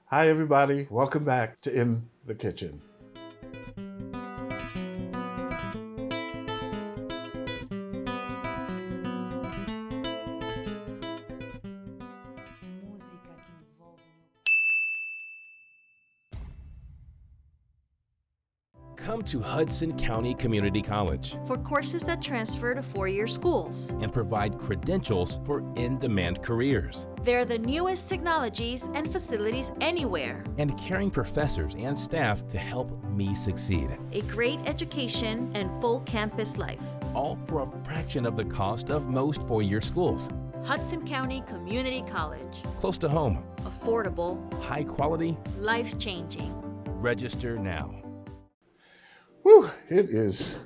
Hi, everybody. Welcome back to In the Kitchen. Come to Hudson County Community College for courses that transfer to four-year schools and provide credentials for in-demand careers. They're the newest technologies and facilities anywhere. And caring professors and staff to help me succeed. A great education and full campus life. All for a fraction of the cost of most four-year schools. Hudson County Community College. Close to home. Affordable. High quality. Life-changing. Register now. Whew, it is,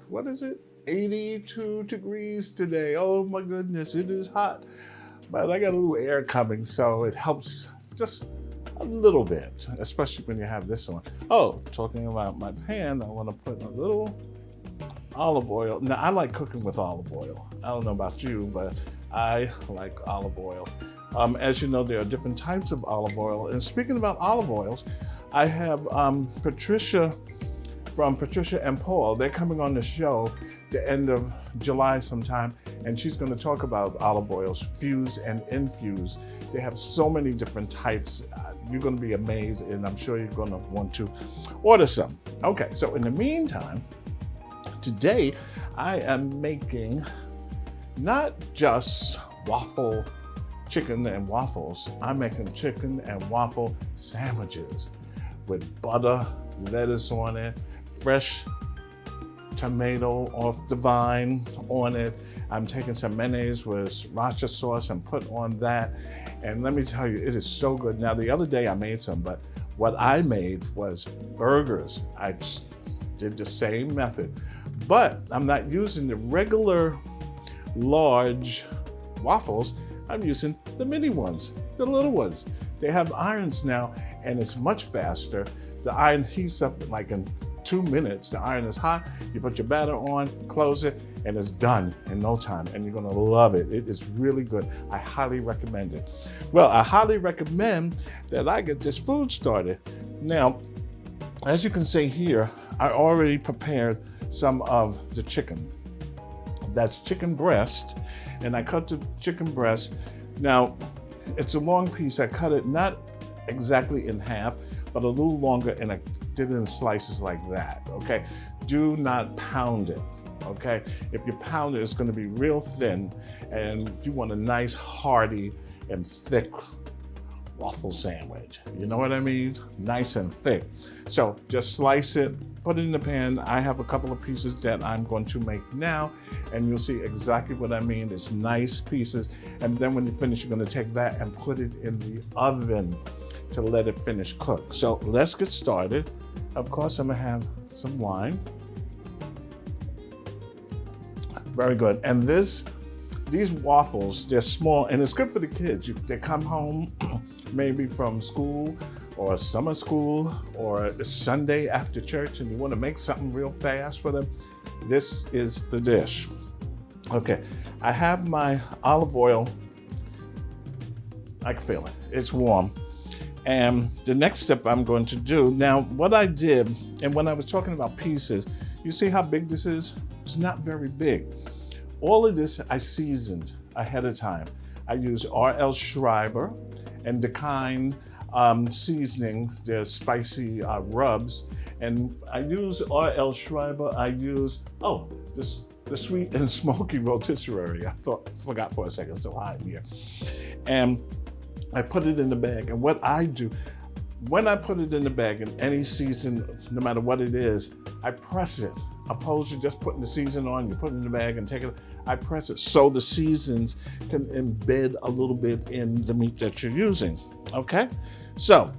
82 degrees today. Oh my goodness, it is hot. But I got a little air coming, so it helps just a little bit, especially when you have this on. Oh, talking about my pan, I want to put a little olive oil. Now, I like cooking with olive oil. I don't know about you, but I like olive oil. As you know, there are different types of olive oil. And speaking about olive oils, I have Patricia from Patricia and Paul. They're coming on the show the end of July sometime, and she's going to talk about olive oils, fused and infused. They have so many different types. You're going to be amazed, and I'm sure you're going to want to order some. Okay, so in the meantime, today I am making not just waffle chicken and waffles. I'm making chicken and waffle sandwiches with butter, lettuce on it, fresh tomato off the vine on it. I'm taking some mayonnaise with sriracha sauce and put on that. And let me tell you, it is so good. Now, the other day I made some, but what I made was burgers. I just did the same method, but I'm not using the regular large waffles. I'm using the mini ones, the little ones. They have irons now, and it's much faster. The iron heats up like in 2 minutes. The iron is hot. You put your batter on, close it, and it's done in no time. And you're gonna love it. It is really good. I highly recommend it. Well, I highly recommend that I get this food started. Now, as you can see here, I already prepared some of the chicken. That's chicken breast, and I cut the chicken breast. Now, it's a long piece. I cut it not exactly in half, but a little longer, and I did it in slices like that, okay? Do not pound it, okay? If you pound it, it's gonna be real thin, and you want a nice, hearty, and thick waffle sandwich. You know what I mean? Nice and thick. So just slice it, put it in the pan. I have a couple of pieces that I'm going to make now, and you'll see exactly what I mean. It's nice pieces, and then when you finish, you're gonna take that and put it in the oven to let it finish cook. So let's get started. Of course, I'm gonna have some wine. Very good. And these waffles, they're small, and it's good for the kids. They come home maybe from school or summer school or Sunday after church, and you wanna make something real fast for them. This is the dish. Okay, I have my olive oil. I can feel it, it's warm. And the next step I'm going to do, now what I did, and when I was talking about pieces, you see how big this is? It's not very big. All of this I seasoned ahead of time. I used R.L. Schreiber and the kind seasoning, they're spicy rubs. And I use R.L. Schreiber, I use, the sweet and smoky rotisserie. I forgot for a second, it's so hot here. And I put it in the bag, and what I do, when I put it in the bag in any season, no matter what it is, I press it. Opposed to just putting the season on, you put it in the bag and take it, I press it so the seasons can embed a little bit in the meat that you're using, okay? So,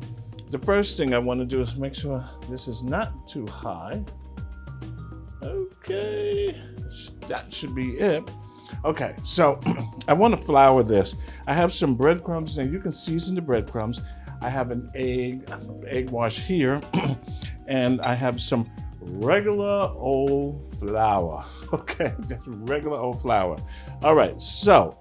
the first thing I wanna do is make sure this is not too high. Okay, that should be it. Okay, so I want to flour this. I have some breadcrumbs, and you can season the breadcrumbs. I have an egg wash here, and I have some regular old flour. Okay, just regular old flour. All right, so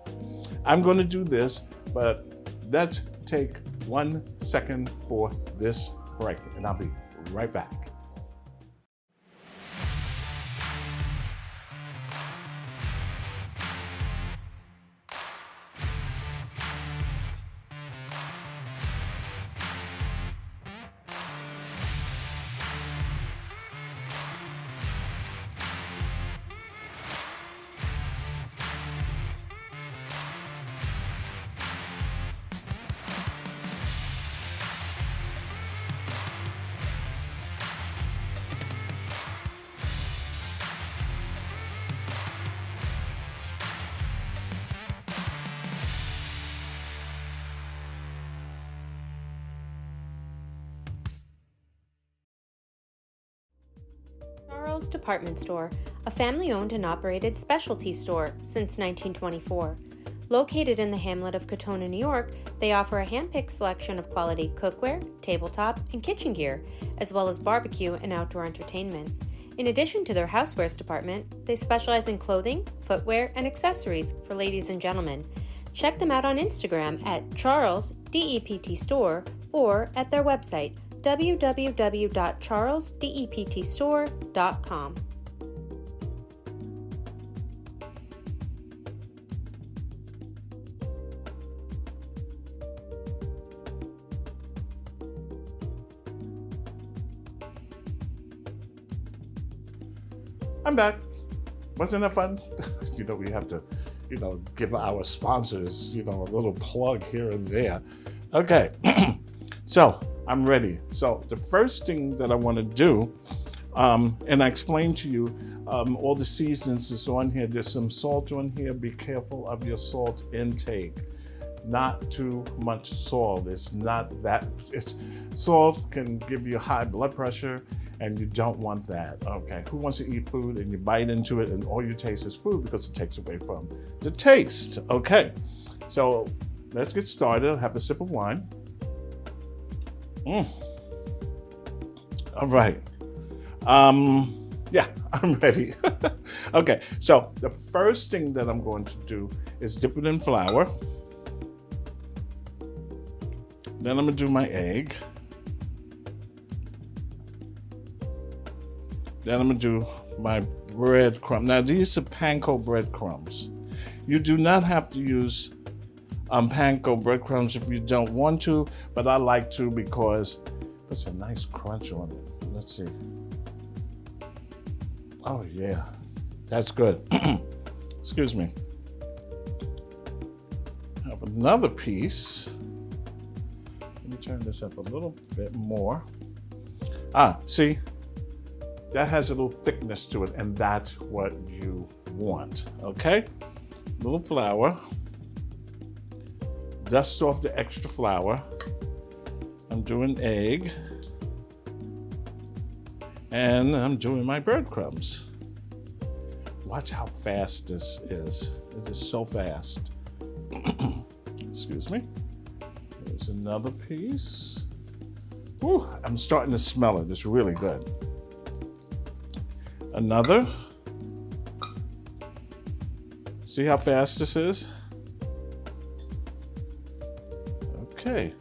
I'm going to do this, but let's take 1 second for this break, and I'll be right back. Charles Department Store, a family-owned and operated specialty store since 1924. Located in the hamlet of Katona, New York, they offer a hand-picked selection of quality cookware, tabletop, and kitchen gear, as well as barbecue and outdoor entertainment. In addition to their housewares department, they specialize in clothing, footwear, and accessories for ladies and gentlemen. Check them out on Instagram at Charles DEPT Store or at their website www.charlesdeptstore.com. I'm back. Wasn't that fun? We have to, give our sponsors, a little plug here and there. Okay, so I'm ready. So the first thing that I want to do, and I explained to you, all the seasons is on here. There's some salt on here. Be careful of your salt intake. Not too much salt. It's not that. Salt can give you high blood pressure, and you don't want that. Okay, who wants to eat food and you bite into it and all you taste is food because it takes away from the taste? Okay, so let's get started. I'll have a sip of wine. All right. Yeah, I'm ready. Okay, so the first thing that I'm going to do is dip it in flour. Then I'm gonna do my egg. Then I'm gonna do my breadcrumb. Now these are panko breadcrumbs. You do not have to use panko breadcrumbs if you don't want to, but I like to because it's a nice crunch on it. Let's see. Oh yeah, that's good. Excuse me. I have another piece. Let me turn this up a little bit more. See? That has a little thickness to it, and that's what you want, okay? Little flour. Dust off the extra flour. I'm doing egg. And I'm doing my breadcrumbs. Watch how fast this is. It is so fast. Excuse me. There's another piece. Whew, I'm starting to smell it. It's really good. Another. See how fast this is? Okay.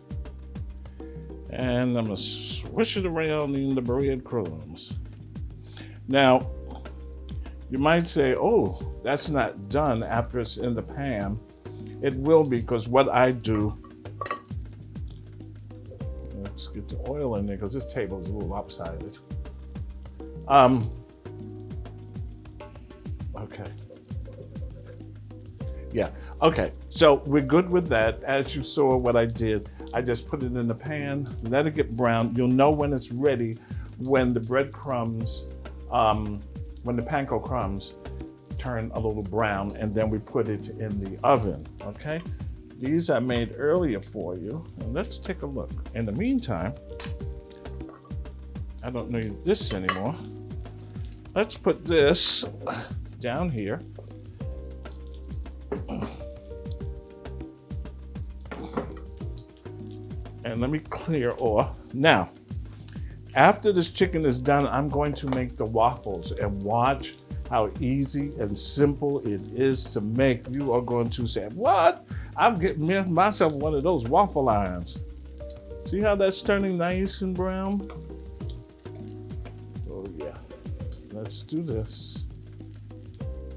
And I'm gonna swish it around in the breadcrumbs. Now, you might say, oh, that's not done after it's in the pan. It will be, because what I do, let's get the oil in there because this table is a little lopsided. Okay. Yeah, okay, so we're good with that. As you saw what I did, I just put it in the pan, let it get brown. You'll know when it's ready when the breadcrumbs, when the panko crumbs turn a little brown, and then we put it in the oven, okay? These I made earlier for you, and let's take a look. In the meantime, I don't need this anymore. Let's put this down here. And let me clear off. Now, after this chicken is done, I'm going to make the waffles, and watch how easy and simple it is to make. You are going to say, what? I'm getting myself one of those waffle irons. See how that's turning nice and brown? Oh yeah. Let's do this.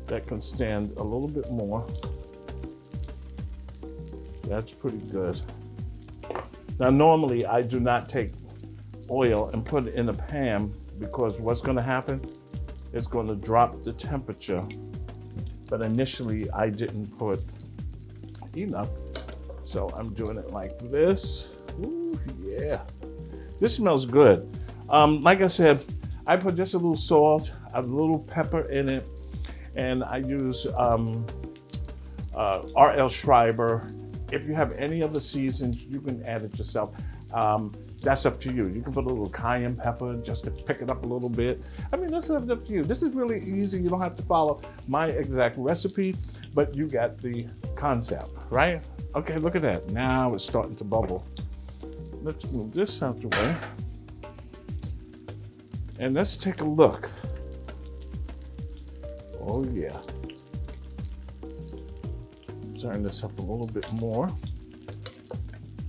That can stand a little bit more. That's pretty good. Now normally I do not take oil and put it in a pan because what's going to happen is going to drop the temperature. But initially I didn't put enough, so I'm doing it like this. Ooh, yeah, this smells good. Like I said, I put just a little salt, a little pepper in it, and I use R.L. Schreiber. If you have any other seasons, you can add it yourself. That's up to you. You can put a little cayenne pepper just to pick it up a little bit. I mean, that's up to you. This is really easy. You don't have to follow my exact recipe, but you got the concept, right? Okay, look at that. Now it's starting to bubble. Let's move this out the way. And let's take a look. Oh yeah. Turn this up a little bit more.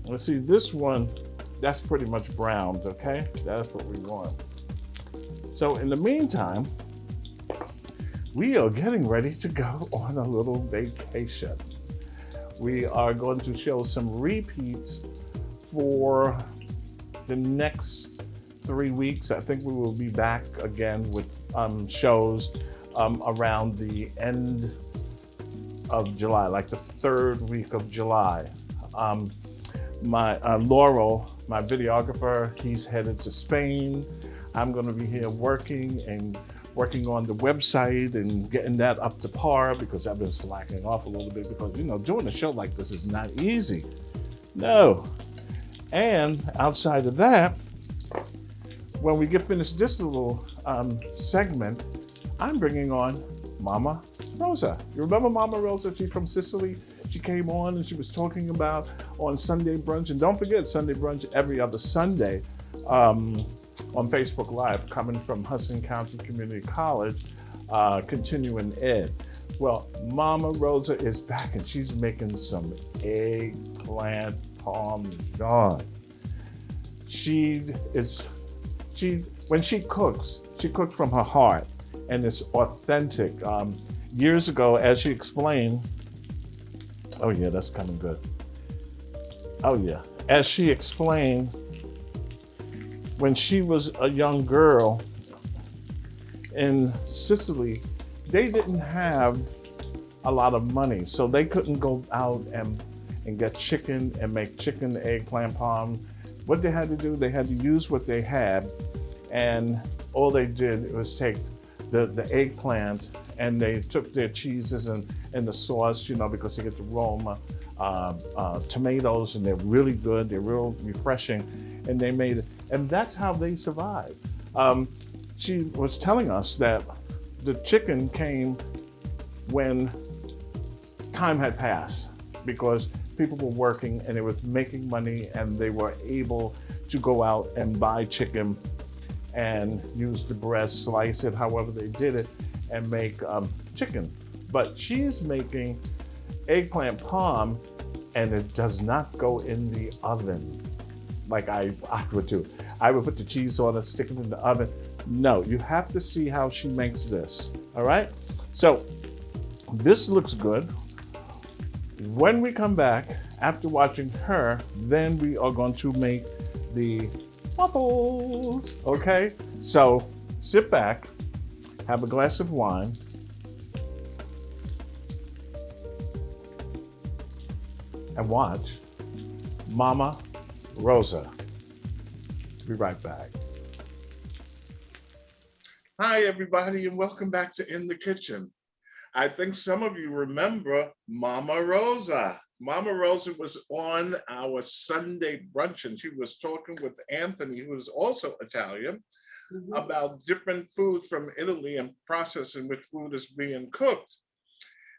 Let's see, this one, that's pretty much browned, okay? That's what we want. So in the meantime, we are getting ready to go on a little vacation. We are going to show some repeats for the next 3 weeks. I think we will be back again with shows around the end of July, like the 3rd week of July. My Laurel, my videographer, he's headed to Spain. I'm going to be here working on the website and getting that up to par because I've been slacking off a little bit because, you know, doing a show like this is not easy. No. And outside of that, when we get finished this little segment, I'm bringing on Mama Rosa. You remember Mama Rosa? She's from Sicily. She came on and she was talking about on Sunday brunch. And don't forget, Sunday brunch every other Sunday on Facebook Live, coming from Hudson County Community College, continuing ed. Well, Mama Rosa is back and she's making some eggplant parmesan. When she cooks from her heart, and it's authentic. Years ago, as she explained, oh yeah, that's coming good. Oh yeah, as she explained, when she was a young girl in Sicily, they didn't have a lot of money, so they couldn't go out and get chicken and make chicken eggplant parm. What they had to do, they had to use what they had, and all they did was take the eggplant and they took their cheeses and the sauce, you know, because they get the aroma, tomatoes, and they're really good, they're real refreshing, and they made it, and that's how they survived. She was telling us that the chicken came when time had passed because people were working and they were making money and they were able to go out and buy chicken and use the breast, slice it however they did it, and make chicken. But she's making eggplant parm, and it does not go in the oven like I would do. I would put the cheese on it, stick it in the oven. No, you have to see how she makes this, all right? So this looks good. When we come back, after watching her, then we are going to make the waffles, okay? So sit back, have a glass of wine, and watch Mama Rosa. Be right back. Hi, everybody, and welcome back to In the Kitchen. I think some of you remember Mama Rosa. Mama Rosa was on our Sunday brunch, and she was talking with Anthony, who is also Italian, about different foods from Italy and process in which food is being cooked.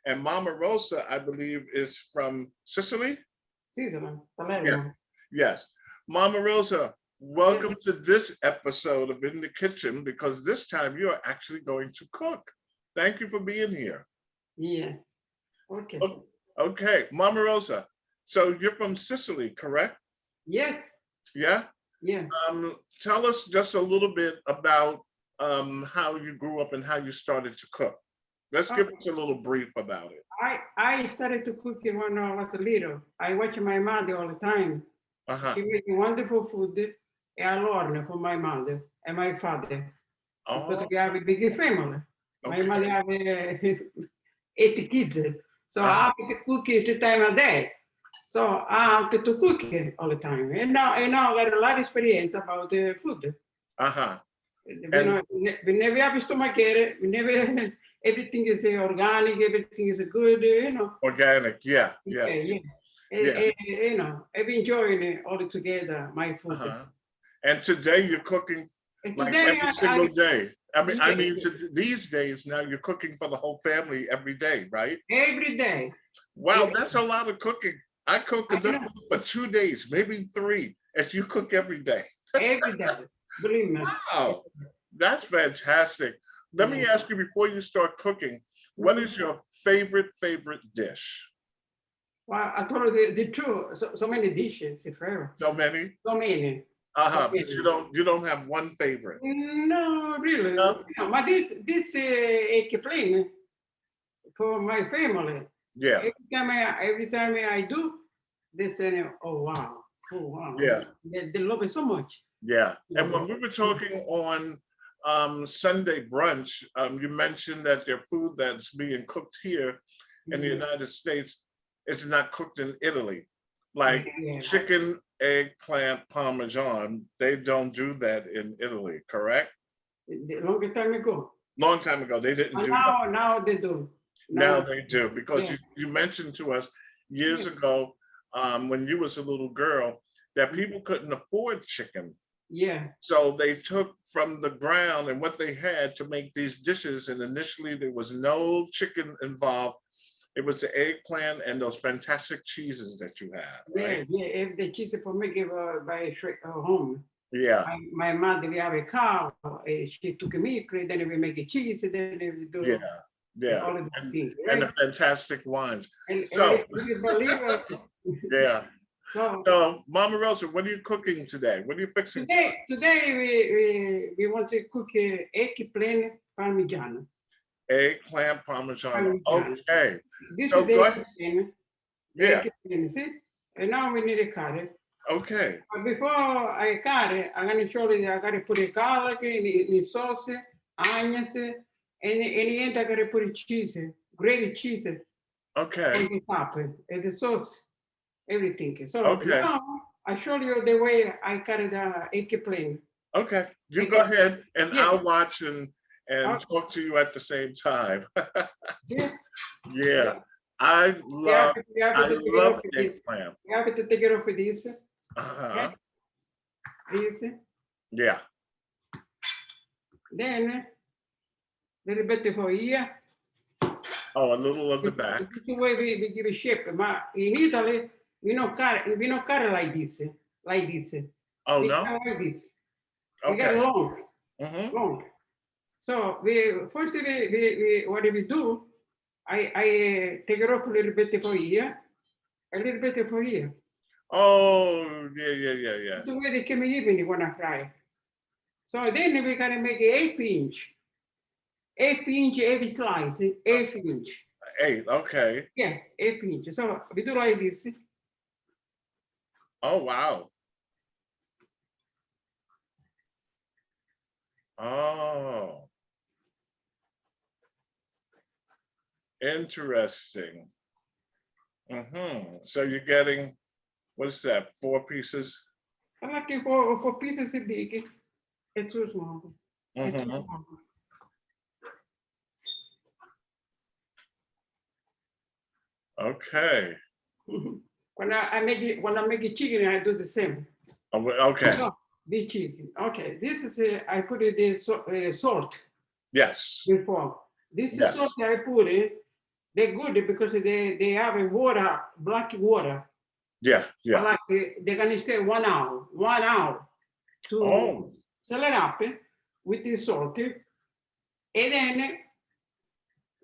And Mama Rosa, I believe, is from Sicily? Sicily, Yeah. Yes. Mama Rosa, welcome to this episode of In the Kitchen, because this time you are actually going to cook. Thank you for being here. Yeah. Okay. Okay, Mama Rosa. So you're from Sicily, correct? Yes, Yeah. yeah. Tell us just a little bit about how you grew up and how you started to cook. Let's give us a little brief about it. I started to cook when I was little. I watch my mother all the time. Uh-huh. She making wonderful food, and I learned from my mother and my father because Oh, we have a big family. My okay. mother have 8 kids, so I Uh-huh. have to cook 2 times a day. So I have to cook it all the time. And now I got a lot of experience about food. Uh-huh. We never have stomachere, we never, everything is organic, everything is good, Organic, yeah. Yeah. I've been enjoying it all together, my food. Uh-huh. And today you're cooking And like today every single day. I mean, yeah, these days now you're cooking for the whole family every day, right? every day. Wow, that's a lot of cooking. I cook I enough know. food for 2 days, maybe 3, as you cook every day. Every day, believe me. Wow, that's fantastic. Let me ask you before you start cooking, what is your favorite dish? Well, I told you the truth. So many dishes, forever. So many? So many. Uh-huh. But you don't have one favorite. No, really. No? No, but this eggplant for my family. Yeah. Every time I do, they say, oh wow. Yeah. They love it so much. Yeah. And when we were talking on Sunday brunch, you mentioned that your food that's being cooked here in the United States is not cooked in Italy. Like chicken, eggplant, parmesan, they don't do that in Italy, correct? Long time ago. Long time ago, they didn't do that. Now they do. Now they do, because Yeah. you mentioned to us years ago, when you was a little girl, that people couldn't afford chicken. Yeah. So they took from the ground and what they had to make these dishes. And initially there was no chicken involved. It was the eggplant and those fantastic cheeses that you have, right? Yeah. If the cheese for me give by home. Yeah. My mother, we have a cow. She took a milk, then we make a cheese, then we do all of the things. Right? And the fantastic wines. And So, you believe it? yeah. So Mama Rosa, what are you cooking today? What are you fixing? Today we want to cook eggplant parmigiano. Eggplant parmesan. Okay. This So is go ahead. Yeah. eggplant, see? And now we need a curry. Okay. But before I cut it, I'm gonna show you. I gotta put a garlic in sauce, onions, and in the end I gotta put cheese, grated cheese Okay. on the top, and the sauce, everything. So Okay. now I show you the way I cut the eggplant. Okay. You go ahead and Yeah. I'll watch and talk to you at the same time. Yeah. I love eggplant. You have to take it off with this. Uh-huh. This. Yeah. Then little bit for here. Oh, a little of the back. This is the way we give a shape. But in Italy, we don't cut like this. Oh, we no? cut like this. We Okay. got long. Mm-hmm. Long. So we what do we do? I take it off a little bit for here, a little bit for here. Oh, yeah. The way they came even when I fry. So then we gotta make 1/8 inch. 1/8 inch every slice, 1/8 inch. 8, okay. Yeah, 1/8 inch. So we do like this. Oh, wow. Oh. Interesting. Mm-hmm. So you're getting, what's that, 4 pieces? I'm looking for pieces big. It's too small. It's too Mm-hmm. small. Okay. When I make it chicken, I do the same. Okay. So, the chicken. Okay, this is I put it in salt Yes. before. This is Yes. salt I put it. They're good because they have a water, black water. Yeah. Like they're gonna stay 1 hour. 1 hour to sell it up with the salt. And then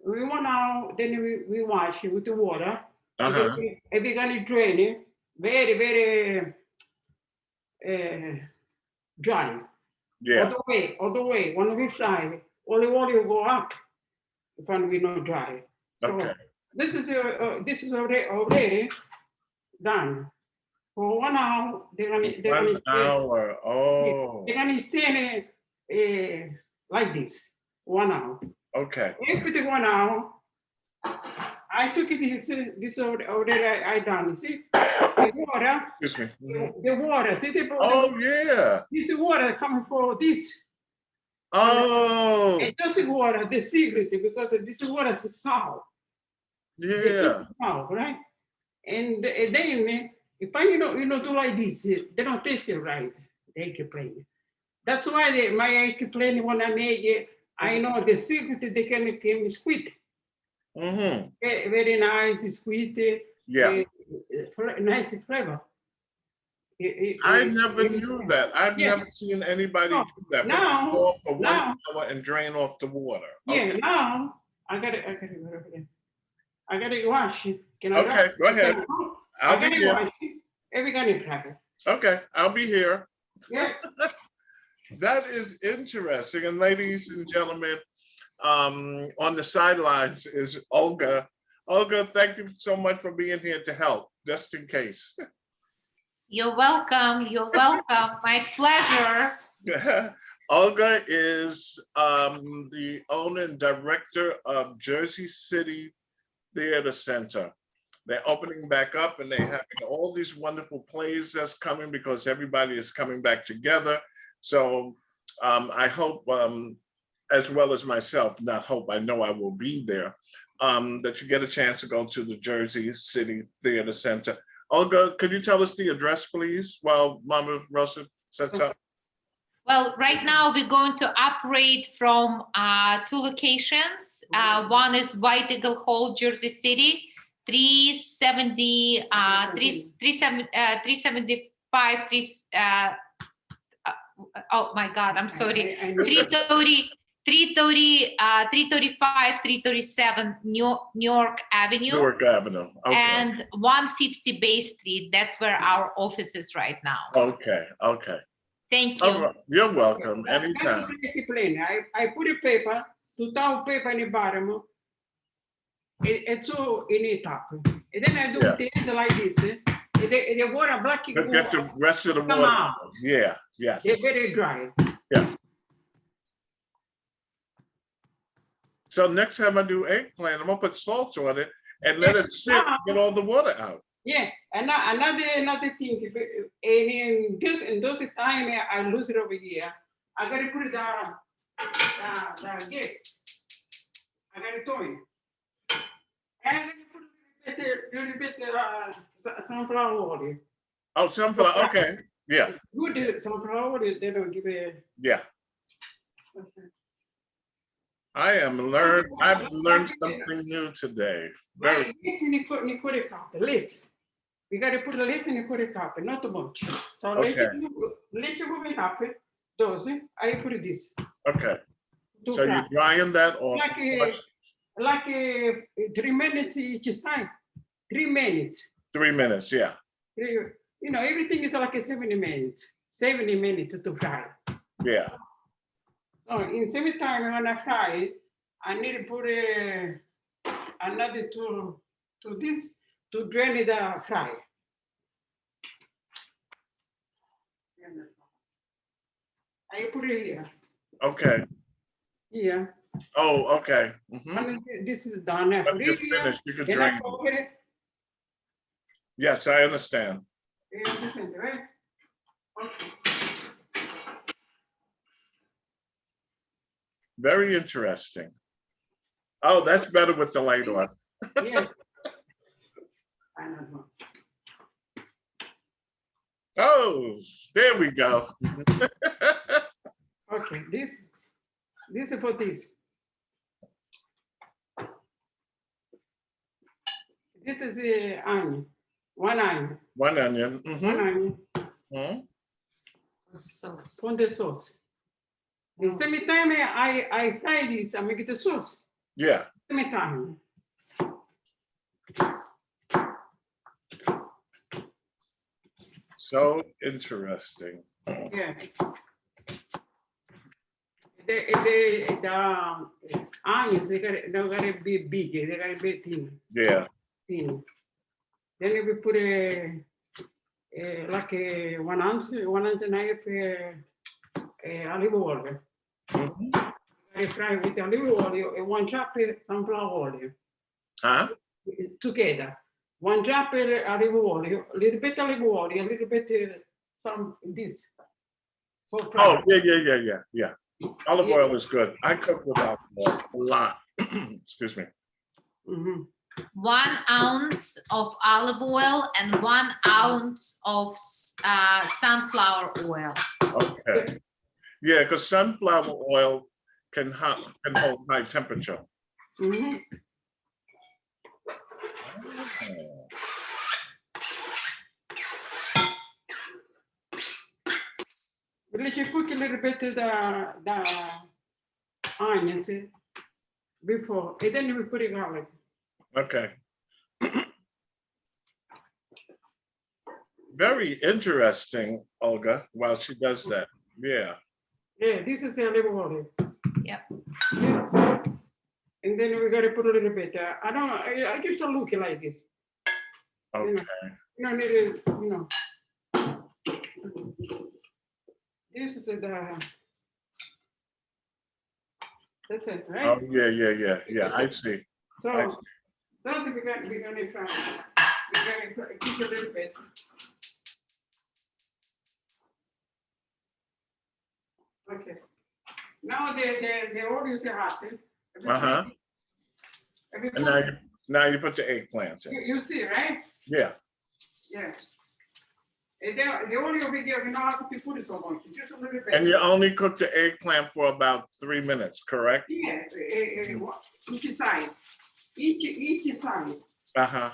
we 1 hour, then we wash it with the water. Uh-huh. If you're gonna drain it, very, very dry. Yeah. All the way. When we fry, olive oil go up when we not dry. So Okay. this is already done. For 1 hour, they're gonna 1 hour. Oh. they're gonna stand like this 1 hour. Okay. After 1 hour, I took this already I done. See the water. Excuse me. The water. See Oh yeah. this water coming for this. Oh. And just water, the secret, because this water is salt. Yeah. Salt, right? And then if I you know do like this, they don't taste it right. The eggplant. That's why my eggplant when I made it, I know the secret they can squeeze. Mm-hmm. Very nice, sweet. Yeah. Nice flavor. I never knew that. I've Yeah. never seen anybody No, do that. now- Put it off for 1 now- hour and drain off the water. Yeah, Okay. now I got it. I got to wash it. Can I? Okay, go ahead. I I'll got be to here. wash it. Every got to try it. Okay, I'll be here. Yeah. That is interesting. And ladies and gentlemen, on the sidelines is Olga. Olga, thank you so much for being here to help, just in case. You're welcome. You're welcome. My pleasure. Olga is the owner and director of Jersey City Theater Center. They're opening back up and they're having all these wonderful plays that's coming because everybody is coming back together. So I hope, as well as myself, not hope, I know I will be there, that you get a chance to go to the Jersey City Theater Center. Olga, could you tell us the address, please, while Mama Rosa sets up? Well, right now we're going to operate from 2 locations. One is White Eagle Hall, Jersey City, 370, 375, oh my God, I'm sorry. 330, 335, 337 New York Avenue. Newark Avenue. Okay. And 150 Bay Street. That's where our office is right now. Okay. Okay. Thank you. All right. You're welcome. That's Anytime. the eggplant. I put a paper, 2,000 paper in the bottom. It's all in the top. And then I do things like this. The water black. But get the rest of the Come water. out. Yeah. Yes. They're very dry. So next time I do eggplant, I'm gonna put salt on it and let it sit, and get all the water out. Yeah, and another thing, in those time I lose it over here, I gotta put it down, yes. I gotta throw it. And I gotta put a little bit sunflower oil. Oh, sunflower. Okay. Yeah. Good sunflower oil, they don't give a. Yeah. I've learned something new today. Very. Right, listen, you put a cup, list. We gotta put a list and you put a cup, not too much. So Okay. let you move it happy. Those, I put this. Okay. To So fry. you're drying that or Like 3 minutes each time. 3 minutes. 3 minutes? Yeah. You know, everything is like 70 minutes. 70 minutes to fry. Yeah. So in same time when I fry it, I need to put another to this to drain the fry. I put it here. Okay. Here. Oh, okay. Mhm. And this is done. I But put you're it here. finished. You can Then I drain. open it. Yes, I understand. You understand, right? Okay. Very interesting. Oh, that's better with the light on. Yes. I don't know. Oh, there we go. Okay, this is for this. This is the onion, one onion, One onion. one Mhm. onion, Mhm. put the sauce. The same time I fry this, I make the sauce. Yeah. Same time. So interesting. Yeah. The onions, they gotta be big, they gotta be Yeah. thin. Then we put like a 1 ounce and a half olive oil. Mhm. I fry with olive oil and 1 drop sunflower oil Huh? together. 1 drop olive oil, a little bit olive oil, a little bit some this. For Oh, fry. yeah. Olive oil is good. I cook with olive oil a lot. Excuse me. Mhm. 1 ounce of olive oil and 1 ounce of sunflower oil. Okay. Yeah, because sunflower oil can hold high temperature. Mhm. Oh. Let you cook a little bit of the onions before, and then we put it garlic. Okay. Very interesting, Olga, while she does that. Yeah. Yeah, this is the olive oil. Yep. Yeah. And then we gotta put a little bit. I just don't look it like this. Okay. You know, need to, this is that's it, right? Oh, yeah. I see. So, I see. that's we're gonna try. We're gonna cook a little bit. Okay. Now the oil is hot. Uh-huh. And now you put the eggplants in. You see, right? Yeah. Yes. And the oil over there, we don't have to put it so much, just a little bit. And you only cook the eggplant for about 3 minutes, correct? Yeah, each side. Each side. Uh-huh.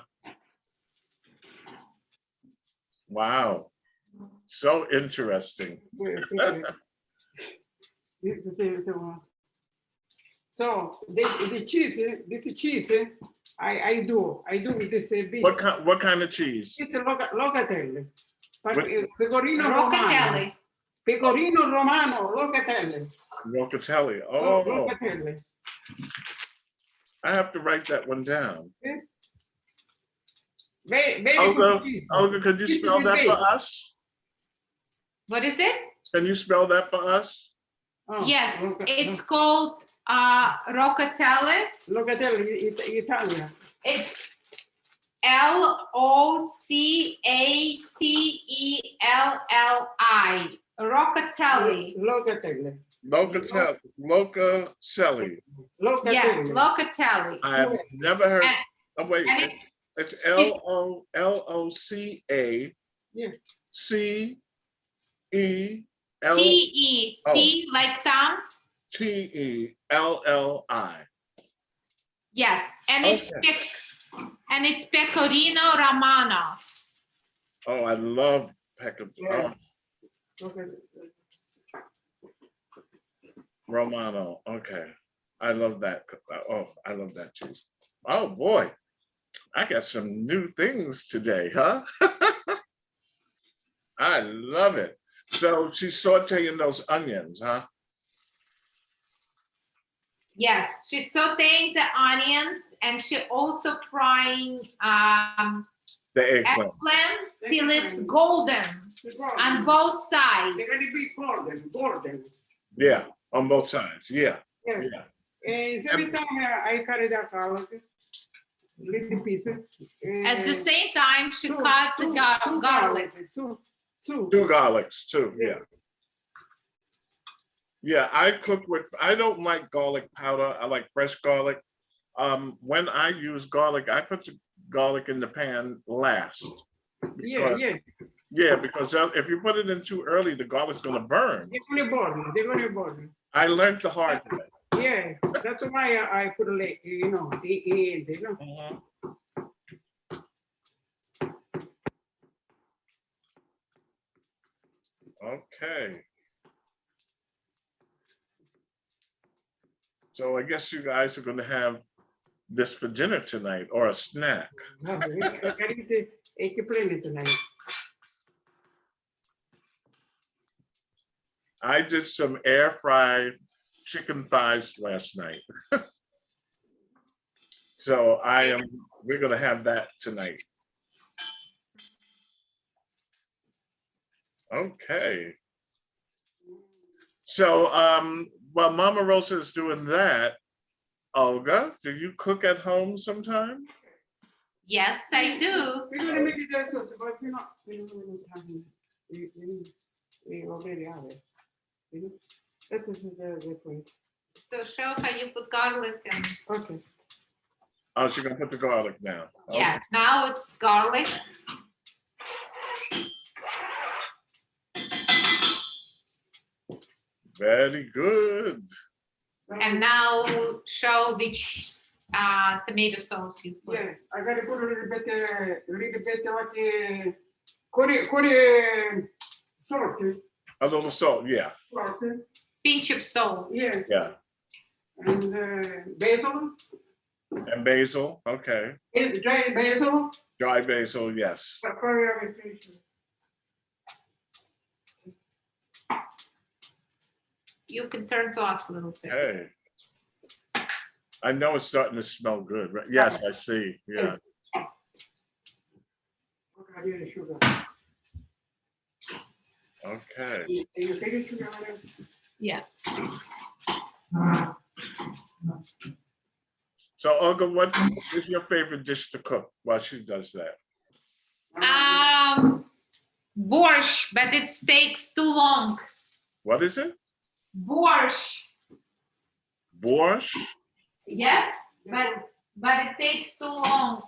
Wow. So interesting. So the cheese, this cheese, I do with this beef. What kind of cheese? It's a locatelli. Pecorino Roccatelli. Romano. Pecorino Romano, locatelli. Locatelli. Oh, Locatelli. I have to write that one down. Very good cheese. Olga, could you spell that for us? What is it? Can you spell that for us? Oh, Yes, it's called Roccatelli. Locatelli, Italian. It's Locatelli. Roccatelli. Locatelli. Locacelli. Yeah, Locatelli. Locatelli. I have never heard. And- Oh wait, And it's it's LOCA Yeah. CELL T-E, T like tongue. TELLI. Yes, and Okay. it's Pecorino Romano. Oh, I love Yeah. Okay. Romano. Okay, I love that. Oh, I love that cheese. Oh boy, I got some new things today, huh? I love it. So she's sauteing those onions, huh? Yes, she's sauteing the onions and she also frying The eggplant. eggplant till it's golden on both sides. They're gonna be golden. Yeah, on both sides. Yeah, Yeah. yeah. And every time I cut it up, little pieces. At the same time, she cuts the garlic. Two. Two garlics too. Yeah. Yeah, I cook with. I don't like garlic powder. I like fresh garlic. When I use garlic, I put the garlic in the pan last. Yeah. Yeah, because if you put it in too early, the garlic's gonna burn. They're gonna burn. I learned the hard way. Yeah, that's why I put the end, Okay. So I guess you guys are gonna have this for dinner tonight or a snack. I got eggplant tonight. I did some air fried chicken thighs last night. So we're gonna have that tonight. Okay. So while Mama Rosa is doing that, Olga, do you cook at home sometime? Yes, I do. We're gonna make it that sauce, but we don't have it. We already have it. That is the point. So show how you put garlic and Okay. Oh, she's gonna put the garlic down. yeah, now it's garlic. Very good. And now show which tomato sauce you put. Yeah, I gotta put a little bit like curry salt. A little salt, yeah. Salt. Pinch of salt. Yeah. Yeah. And basil. And basil, okay. Dry basil. Dry basil, yes. Curry everything. You can turn to us a little bit. Hey. I know it's starting to smell good, right? Yes, I see, yeah. Okay, sugar. Okay. You take it sugar. Yeah. So Olga, what is your favorite dish to cook while she does that? Borscht, but it takes too long. What is it? Borscht. Borscht? Yes, but it takes too long.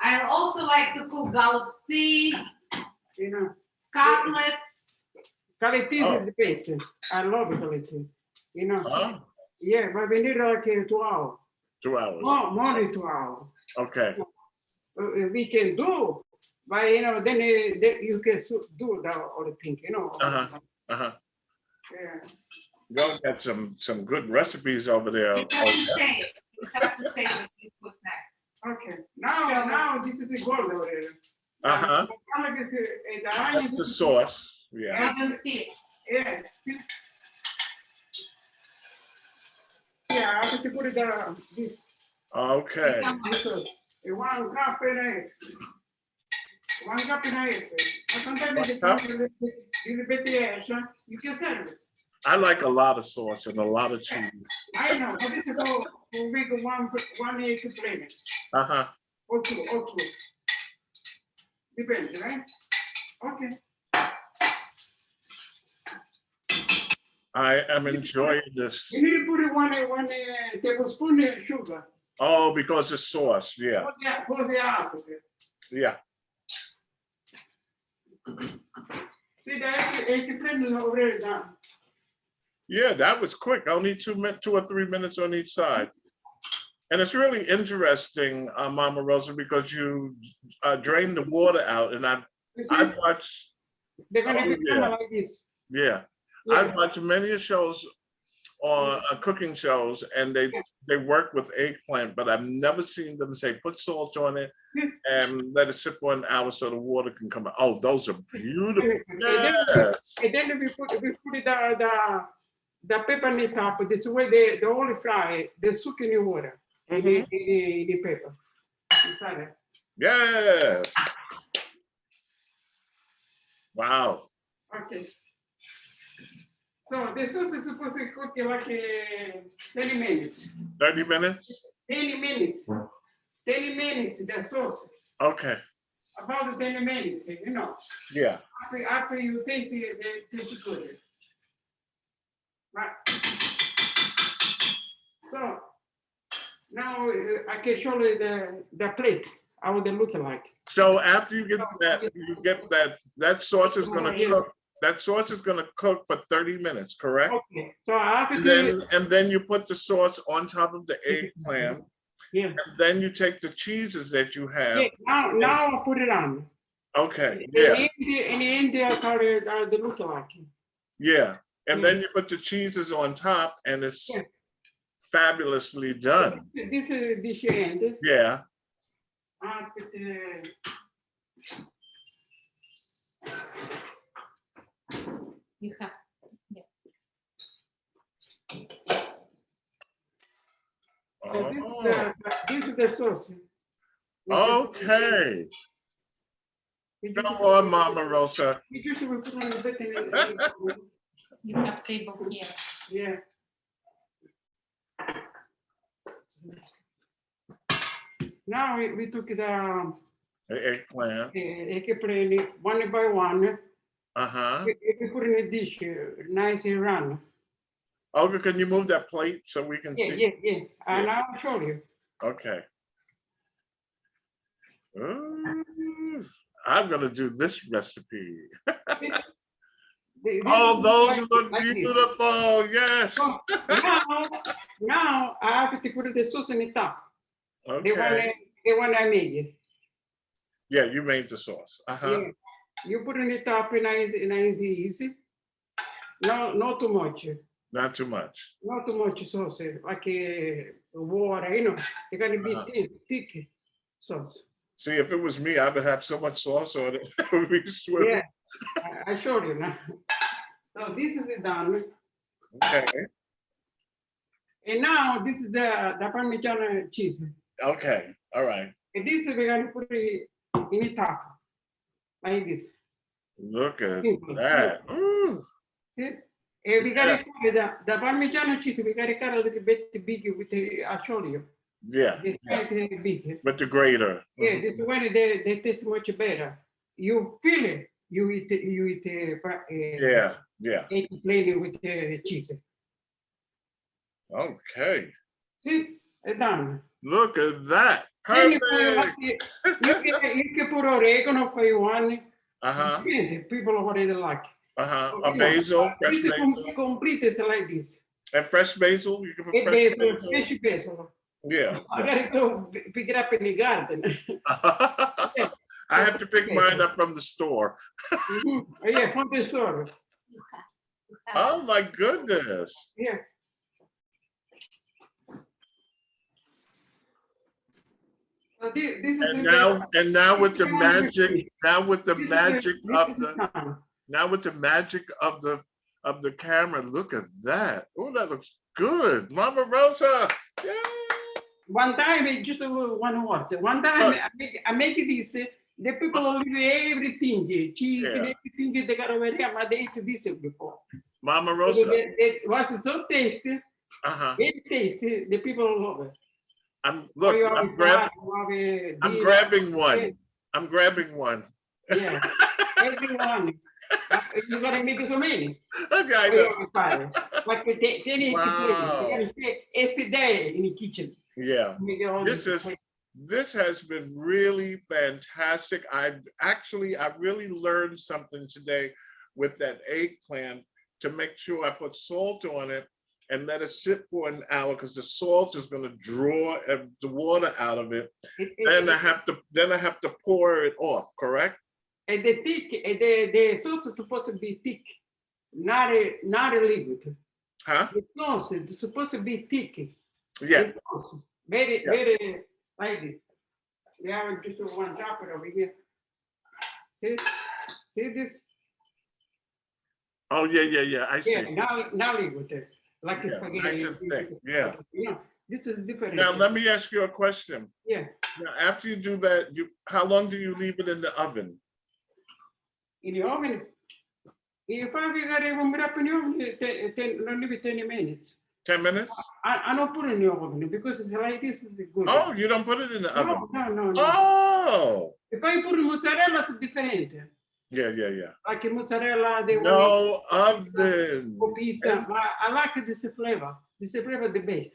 I also like to cook galupsi, You know. cutlets. Caletis Oh. is the best. I love caletis. You know. Huh? Yeah, but we need like 2 hours. 2 hours. More than 2 hours. Okay. We can do, but you know, then you can do the other thing, you know. Uh-huh. Yeah. Y'all got some good recipes over there. You have to say it. You have to say what you put next. Okay. Now this is the gold over there. Uh-huh. The The sauce, yeah. I can see it. Yeah. Yeah, I have to put it this. Okay. One cup and a One cup and a half. Sometimes One cup? little bit you can serve it. I like a lot of sauce and a lot of cheese. I know, but this is all we go one egg to plain. Uh-huh. Or two. Depends, right? Okay. I am enjoying this. You need to put one tablespoon of sugar. Oh, because the sauce, yeah. Put the half of it. Yeah. See, the eggplant is already done. Yeah, that was quick. Only 2 or 3 minutes on each side. And it's really interesting, Mama Rosa, because you drain the water out, and I've watched. They're gonna be yeah. like this. Yeah, I've watched many shows on cooking shows, and they work with eggplant, but I've never seen them say put salt on it and let it sit for an hour so the water can come out. Oh, those are beautiful. Yes. And then we put the pepper on the top. This way the olive fry, they soak in the water. The pepper. Inside it. Yes. Wow. Okay. So the sauce is supposed to cook like 30 minutes. 30 minutes? 30 minutes. 30 minutes, the sauce. Okay. About 10 minutes, you know. Yeah. After you taste it, it tastes good. Right. So now I can show you the plate, how they look like. So after you get that sauce is gonna cook. That sauce is gonna cook for 30 minutes, correct? Okay. So after And then you put the sauce on top of the eggplant. Yeah. And then you take the cheeses that you have. Yeah, now I put it on. Okay. Yeah. In the end, they look like. Yeah. And then you put the cheeses on top, and it's fabulously done. This is this end. Yeah. I put the. You have, So Oh, this is the sauce. okay. We Come just- on, Mama Rosa. we just will put on the bit you have table here. yeah. Now we took the Eggplant. eggplant one by one. Uh-huh. We put in a dish, nice and run. Olga, can you move that plate so we can Yeah, see? yeah. And I'll show you. Okay. Ooh, I'm gonna do this recipe. This Oh, is those like- look like this. beautiful. Yes. So now I have to put the sauce in the top. Okay. The one I made. Yeah, you made the sauce. Uh-huh. Yeah. You put in the top and nice easy. No, not too much. Not too much. Not too much sauce, like water, you know. You gotta be thick sauce. See, if it was me, I would have so much sauce on it. It would be swimming. Yeah, I showed you now. So this is done. Okay. And now this is the Parmesan cheese. Okay. All right. And this we're gonna put it in the top, like this. Look at Simple. that. Ooh. See? And we gotta cut the Parmesan cheese. We gotta cut a little bit big with the I showed you. Yeah. This quite big. With the grater. Yeah, this one they taste much better. You feel it. You eat Yeah. Yeah. eggplant with cheese. Okay. See, it's done. Look at that. Then you Perfect. can put oregano for you one. Uh-huh. People already like. Uh-huh. A basil, fresh This is basil. complete is like this. And fresh basil. You can put It fresh basil, basil. fresh basil. Yeah. I gotta go pick it up in the garden. I have to pick mine up from the store. Mhm. Yeah, from the store. Oh my goodness. Yeah. So this is And in now with the this is magic, now with the this is magic this of is the time. now with the magic of the camera, look at that. Oh, that looks good. Mama Rosa. Yay. One time, just one word. One time, I make this. The people leave everything, cheese and Yeah. everything. They got over here, but they ate this before. Mama So Rosa. it was so tasty, Uh-huh. very tasty. The people love it. Look, You I'm have grabbing salad, you have I'm this, grabbing one. I'm grabbing one. Yeah, everyone. You gotta make so many. Okay, I For know. your father. But they need to play. Wow. You gotta stay every day in the kitchen. Yeah. Make it all This has been really fantastic. I really learned something today with that eggplant to make sure I put salt on it and let it sit for an hour because the salt is going to draw the water out of it. Then I have to pour it off, correct? And the thick, the sauce is supposed to be thick, not a liquid. Huh? The sauce is supposed to be thick. Yeah. The sauce. Very, Yeah. very like this. We have just one drop it over here. See this? Oh, yeah. I see. Yeah, now liquid. Like a Yeah, spaghetti. nice and thick, yeah. You know, this is different. Now, let me ask you a question. Yeah. Now, after you do that, how long do you leave it in the oven? In the oven, if I got to warm it up in the oven, don't leave it 10 minutes. 10 minutes? I don't put it in the oven because it's like this is good. Oh, you don't put it in the oven? No. Oh, If I put mozzarella, it's different. yeah. Like mozzarella, they No oven. for pizza. But I like this flavor. This flavor the best.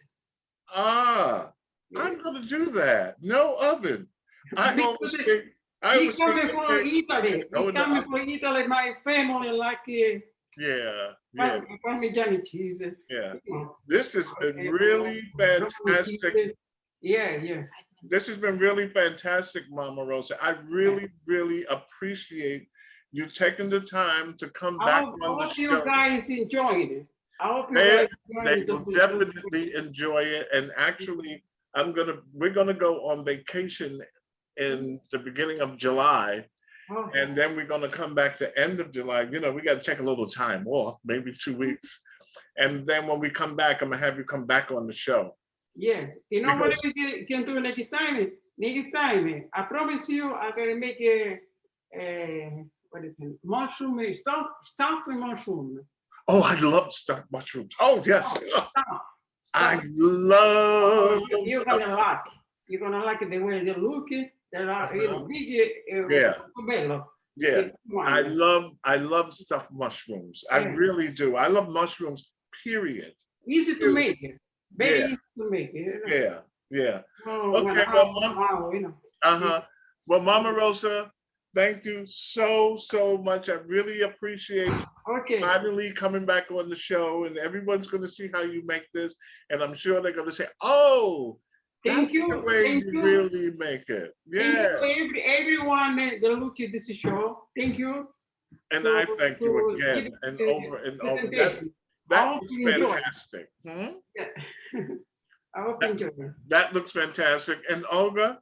Ah, I'm gonna do that. No oven. I Because always it- think. I We was coming thinking, from Italy. Oh, We no. coming from Italy. My family like yeah. Parmesan cheese. Yeah. You know. This has been really fantastic. Yeah. This has been really fantastic, Mama Rosa. I really appreciate you taking the time to come I back hope, on the I hope you show. guys enjoyed it. I hope you They- guys They enjoyed will it. definitely enjoy it. And actually, we're gonna go on vacation in the beginning of July. Oh, And then we're going to come back the end of July. You know, we got to take a little time off, maybe 2 weeks. And then when we come back, I'm going to have you come back on the show. yeah. You know what Because- we can do next time? Next time, I promise you, I'm gonna make a what is it? Mushroom stuffed mushroom. Oh, I love stuffed mushrooms. Oh, yes. Stuffed. I Stuffed. love You're stuffed- gonna like. You're gonna like the way they look. They are, you know, big. Yeah. Bello. Yeah, The one. I love stuffed mushrooms. I Yeah. really do. I love mushrooms, period. Easy to make. Very Yeah. easy to make. You know? Yeah, yeah. Oh, Okay, well, Mom- you know. Uh-huh. Well, Mama Rosa, thank you so much. I really appreciate you Okay. finally coming back on the show, and everyone's going to see how you make this, and I'm sure they're going to say, oh, Thank that's you. the way Thank you you. really make it. Thank Yeah, you everyone that look at this show. Thank you. and to- I thank you to again give and the over and over. presentation. I That hope looks you enjoy. fantastic. Hmm? Yeah. I hope you enjoy. That looks fantastic. And Olga,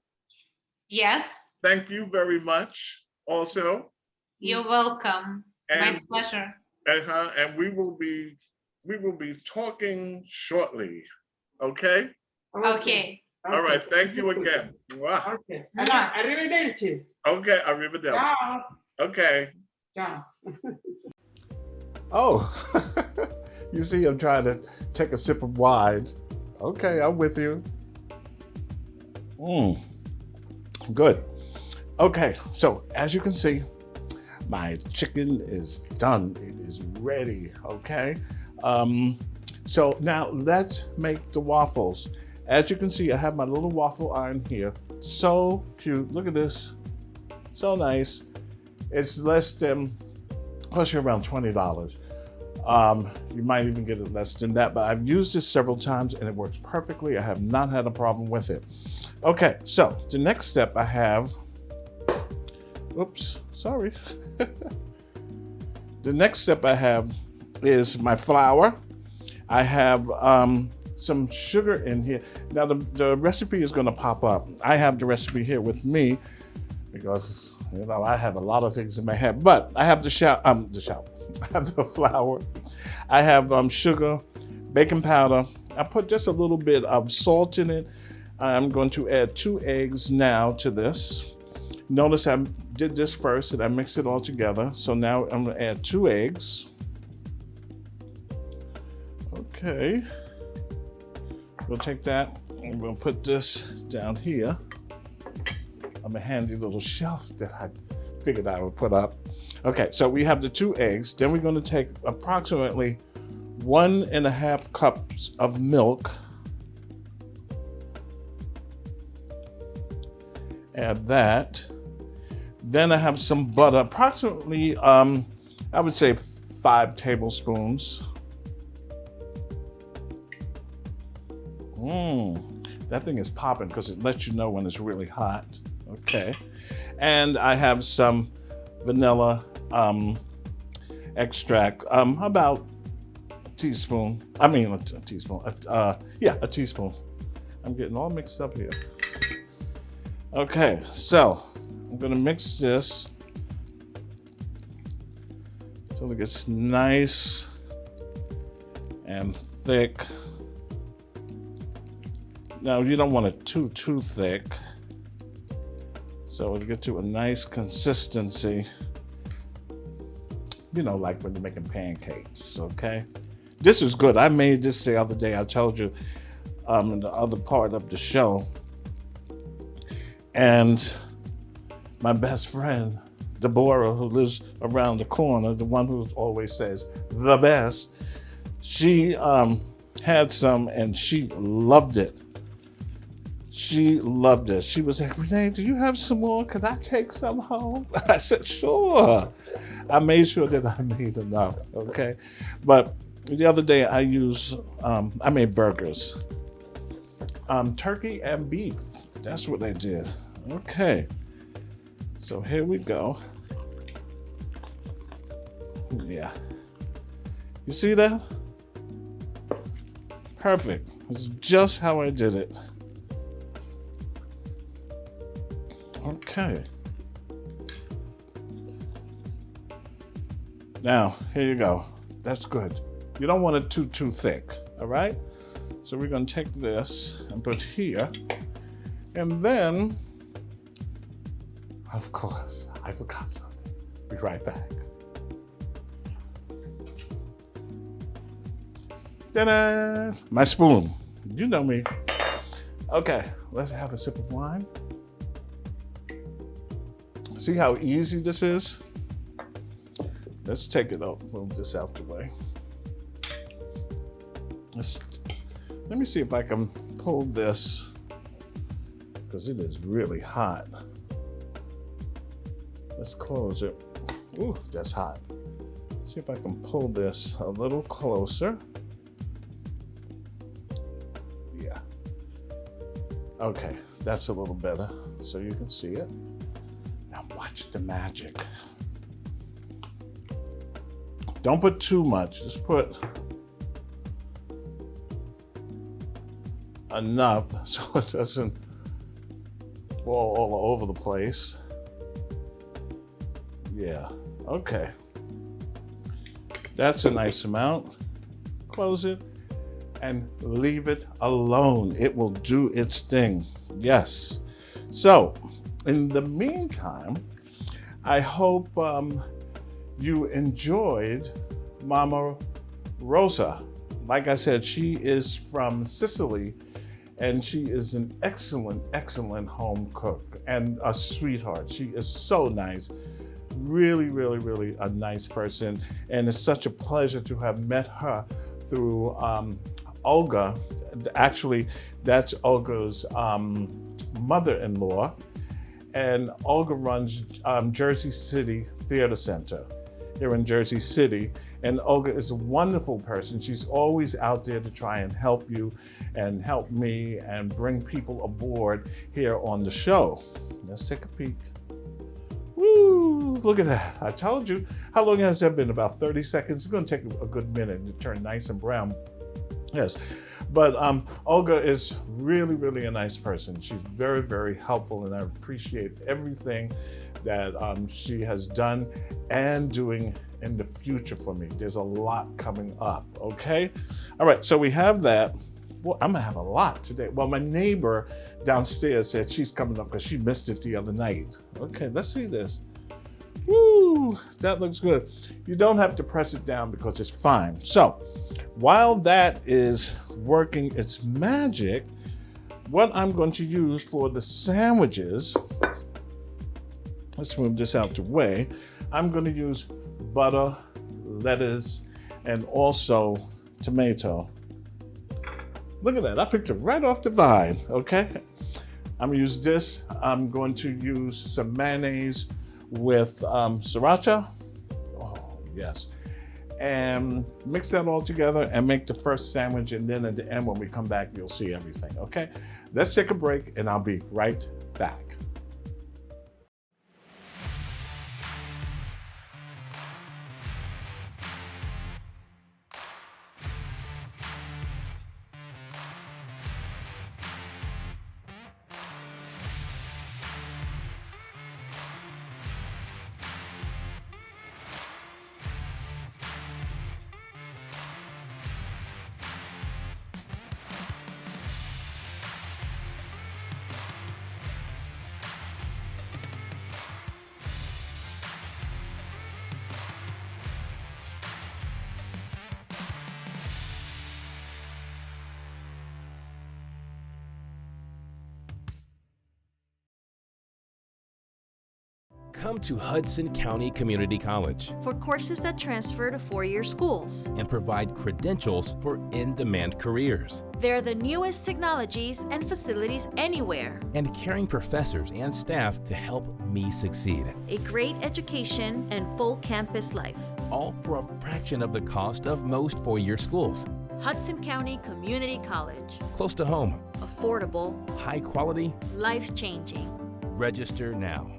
Yes, thank you very much also. you're welcome. My And pleasure. and we will be talking shortly. Okay? Okay. All right. Thank you again. Mwah. Okay. Mwah. Arrivederci. Okay, arrivederci. Ciao. Okay. Ciao. Oh, you see, I'm trying to take a sip of wine. Okay, I'm with you. Good. Okay, so as you can see, my chicken is done. It is ready, okay? So now let's make the waffles. As you can see, I have my little waffle iron here. So cute, look at this. So nice. It's less than, costs you around $20. You might even get it less than that, but I've used this several times and it works perfectly. I have not had a problem with it. Okay, so the next step I have, oops, sorry. The next step I have is my flour. I have some sugar in here. Now the recipe is gonna pop up. I have the recipe here with me because you know I have a lot of things in my head, but I have I have the flour. I have sugar, baking powder. I put just a little bit of salt in it. I'm going to add 2 eggs now to this. Notice I did this first and I mixed it all together. So now I'm gonna add 2 eggs. Okay. We'll take that and we'll put this down here on a handy little shelf that I figured I would put up. Okay, so we have the 2 eggs. Then we're gonna take approximately 1.5 cups of milk. Add that. Then I have some butter, approximately, I would say 5 tablespoons. That thing is popping because it lets you know when it's really hot. Okay. And I have some vanilla extract, about a teaspoon. I mean, a teaspoon. Yeah, a teaspoon. I'm getting all mixed up here. Okay, so I'm gonna mix this until it gets nice and thick. Now you don't want it too thick. So it'll get to a nice consistency. You know, like when you're making pancakes, okay? This is good. I made this the other day. I told you in the other part of the show. And my best friend, Deborah, who lives around the corner, the one who always says the best, she had some and she loved it. She loved it. She was like, Rene, do you have some more? Could I take some home? I said, sure. I made sure that I made enough, okay? But the other day I made burgers. Turkey and beef. That's what I did. Okay. So here we go. Yeah. You see that? Perfect. It's just how I did it. Okay. Now, here you go. That's good. You don't want it too thick, all right? So we're gonna take this and put here. And then, of course, I forgot something. Be right back. Ta-da! My spoon. You know me. Okay, let's have a sip of wine. See how easy this is? Let's take it out, move this out the way. Let me see if I can pull this, because it is really hot. Let's close it. Ooh, that's hot. See if I can pull this a little closer. Yeah. Okay, that's a little better, so you can see it. Now watch the magic. Don't put too much, just put enough so it doesn't fall all over the place. Yeah, okay. That's a nice amount. Close it and leave it alone. It will do its thing. Yes. So, in the meantime, I hope you enjoyed Mama Rosa. Like I said, she is from Sicily, and she is an excellent, excellent home cook and a sweetheart. She is so nice. Really, really, really a nice person. And it's such a pleasure to have met her through Olga. Actually, that's Olga's mother-in-law. And Olga runs Jersey City Theater Center here in Jersey City. And Olga is a wonderful person. She's always out there to try and help you and help me and bring people aboard here on the show. Let's take a peek. Woo, look at that. I told you. How long has that been? About 30 seconds? It's gonna take a good minute to turn nice and brown. Yes, but Olga is really, really a nice person. She's very, very helpful, and I appreciate everything that she has done and doing in the future for me. There's a lot coming up, okay? All right, so we have that. Well, I'm gonna have a lot today. Well, my neighbor downstairs said she's coming up because she missed it the other night. Okay, let's see this. Woo, that looks good. You don't have to press it down because it's fine. So, while that is working its magic, what I'm going to use for the sandwiches, let's move this out the way. I'm going to use butter, lettuce, and also tomato. Look at that, I picked it right off the vine, okay? I'm gonna use this. I'm going to use some mayonnaise with sriracha. Oh, yes. And mix that all together and make the first sandwich, and then at the end when we come back, you'll see everything, okay? Let's take a break and I'll be right back. Come to Hudson County Community College For courses that transfer to four-year schools. and provide credentials for in-demand careers. They're the newest technologies and facilities anywhere. And caring professors and staff to help me succeed. A great education and full campus life. All for a fraction of the cost of most four-year schools. Hudson County Community College. Close to home, Affordable, high quality. life-changing. Register now.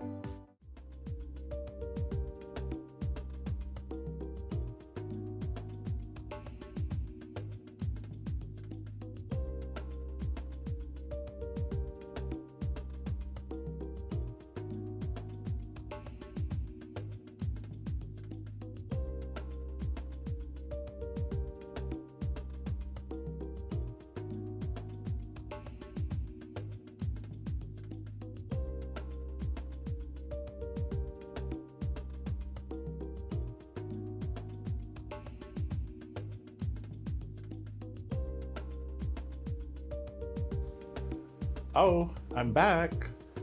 Oh, I'm back.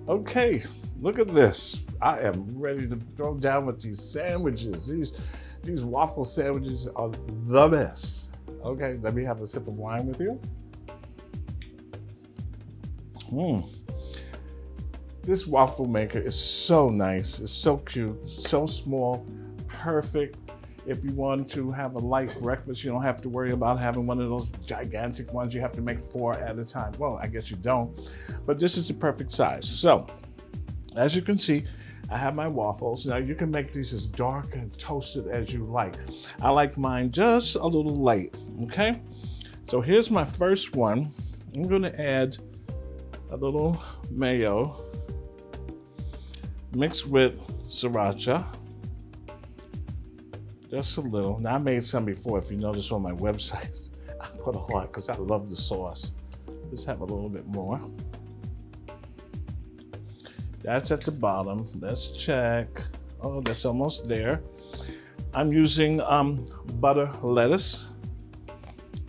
Okay, look at this. I am ready to throw down with these sandwiches. These waffle sandwiches are the best. Okay, let me have a sip of wine with you. This waffle maker is so nice. It's so cute, so small, perfect. If you want to have a light breakfast, you don't have to worry about having one of those gigantic ones. You have to make 4 at a time. Well, I guess you don't, but this is the perfect size. So, as you can see, I have my waffles. Now you can make these as dark and toasted as you like. I like mine just a little light, okay? So here's my first one. I'm gonna add a little mayo mixed with sriracha. Just a little. Now I made some before, if you notice on my website. I put a lot because I love the sauce. Let's have a little bit more. That's at the bottom. Let's check. Oh, that's almost there. I'm using butter lettuce.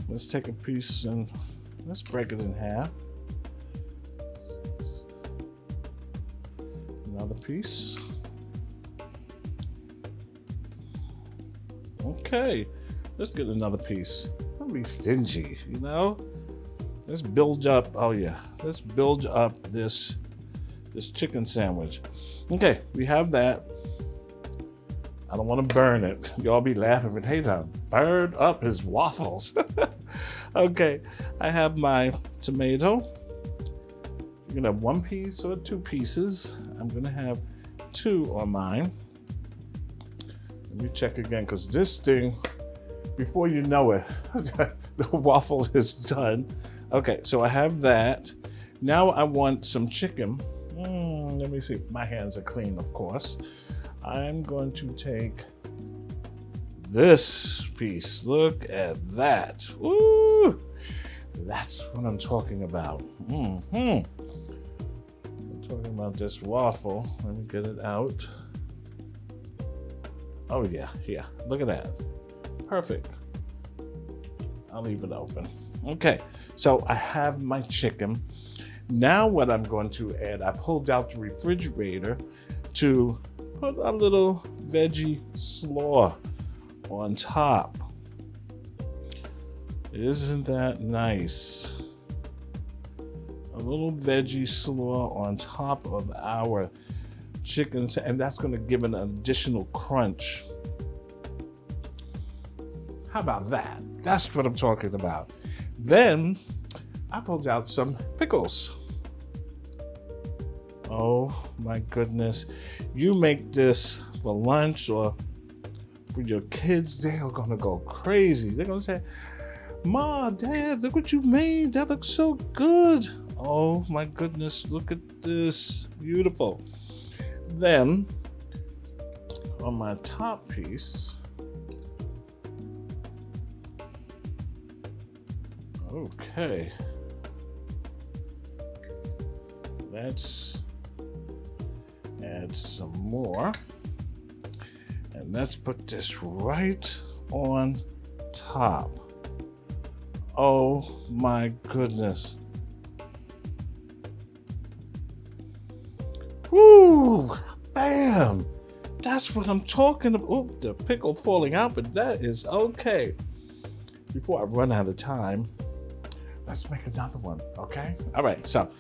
Let's take a piece and let's break it in half. Another piece. Okay, let's get another piece. Don't be stingy, you know? Let's build up, oh yeah, let's build up this chicken sandwich. Okay, we have that. I don't want to burn it. Y'all be laughing, but hey, now, burn up his waffles. Okay, I have my tomato. You can have 1 piece or 2 pieces. I'm gonna have 2 on mine. Let me check again, because this thing, before you know it, the waffle is done. Okay, so I have that. Now I want some chicken. Let me see. My hands are clean, of course. I'm going to take this piece. Look at that. Woo! That's what I'm talking about. I'm talking about this waffle. Let me get it out. Oh yeah, look at that. Perfect. I'll leave it open. Okay, so I have my chicken. Now what I'm going to add, I pulled out the refrigerator to put a little veggie slaw on top. Isn't that nice? A little veggie slaw on top of our chicken, and that's going to give an additional crunch. How about that? That's what I'm talking about. Then I pulled out some pickles. Oh my goodness. You make this for lunch or for your kids, they are gonna go crazy. They're gonna say, Ma, Dad, look what you made. That looks so good. Oh my goodness, look at this. Beautiful. Then on my top piece, okay, let's add some more, and let's put this right on top. Oh my goodness. Woo! Bam! That's what I'm talking about. Oh, the pickle falling out, but that is okay. Before I run out of time, let's make another one, okay? All right, so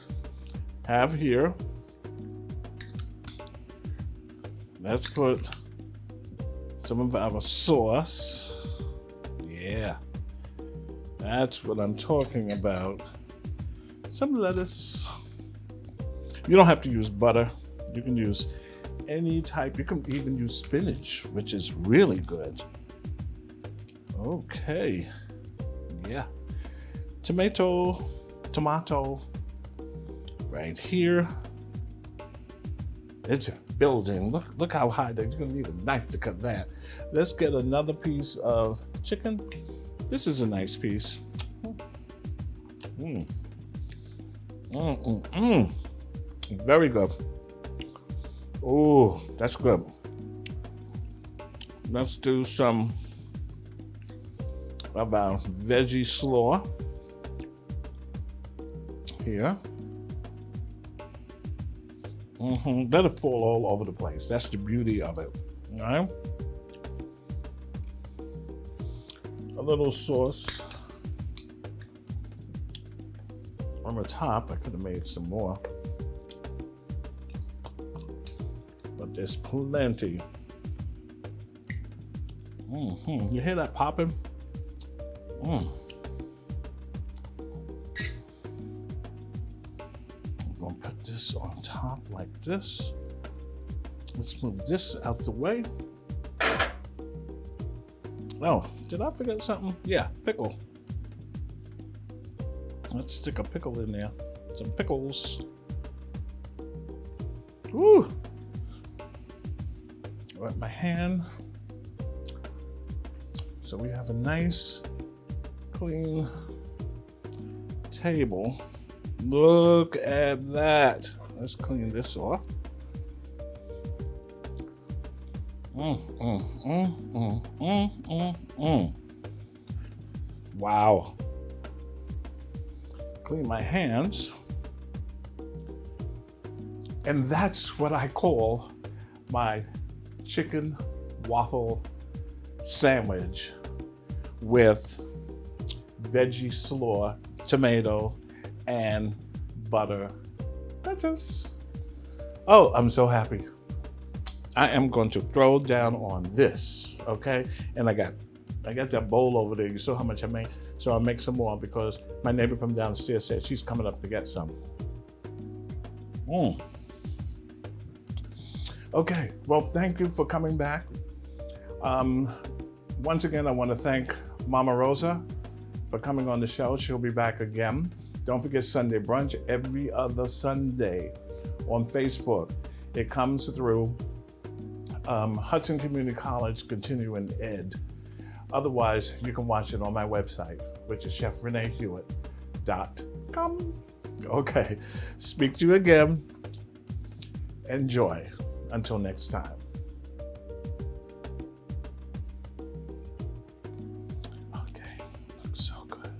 have here. Let's put some of our sauce. Yeah, that's what I'm talking about. Some lettuce. You don't have to use butter. You can use any type. You can even use spinach, which is really good. Okay. Yeah. Tomato right here. It's building. Look how high that you're gonna need a knife to cut that. Let's get another piece of chicken. This is a nice piece. Very good. Oh, that's good. Let's do some of our veggie slaw here. Let it fall all over the place. That's the beauty of it. All right. A little sauce on the top. I could have made some more, but there's plenty. You hear that popping? I'm gonna put this on top like this. Let's move this out the way. Oh, did I forget something? Yeah, pickle. Let's stick a pickle in there. Some pickles. Woo! Wet my hand. So we have a nice, clean table. Look at that. Let's clean this off. Wow. Clean my hands. And that's what I call my chicken waffle sandwich with veggie slaw, tomato, and butter. Oh, I'm so happy. I am going to throw down on this, okay? And I got that bowl over there. You saw how much I made? So I'll make some more because my neighbor from downstairs said she's coming up to get some. Okay, well, thank you for coming back. Once again, I want to thank Mama Rosa for coming on the show. She'll be back again. Don't forget Sunday brunch every other Sunday on Facebook. It comes through Hudson Community College Continuing Ed. Otherwise, you can watch it on my website, which is chefrenehewitt.com. Okay, speak to you again. Enjoy. Until next time. Okay, looks so good.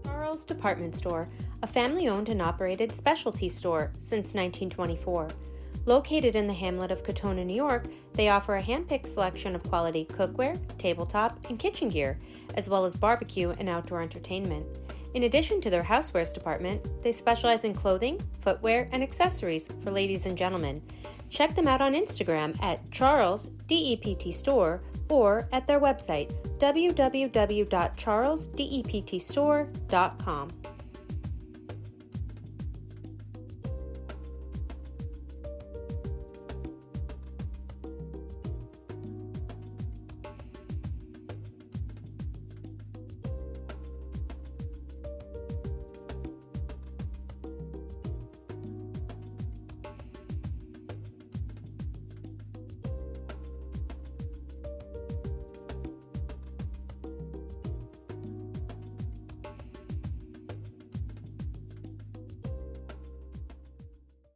Charles Department Store, a family-owned and operated specialty store since 1924. Located in the hamlet of Katona, New York, they offer a hand-picked selection of quality cookware, tabletop, and kitchen gear, as well as barbecue and outdoor entertainment. In addition to their housewares department, they specialize in clothing, footwear, and accessories for ladies and gentlemen. Check them out on Instagram at Charles DEPT Store or at their website www.charlesdeptstore.com.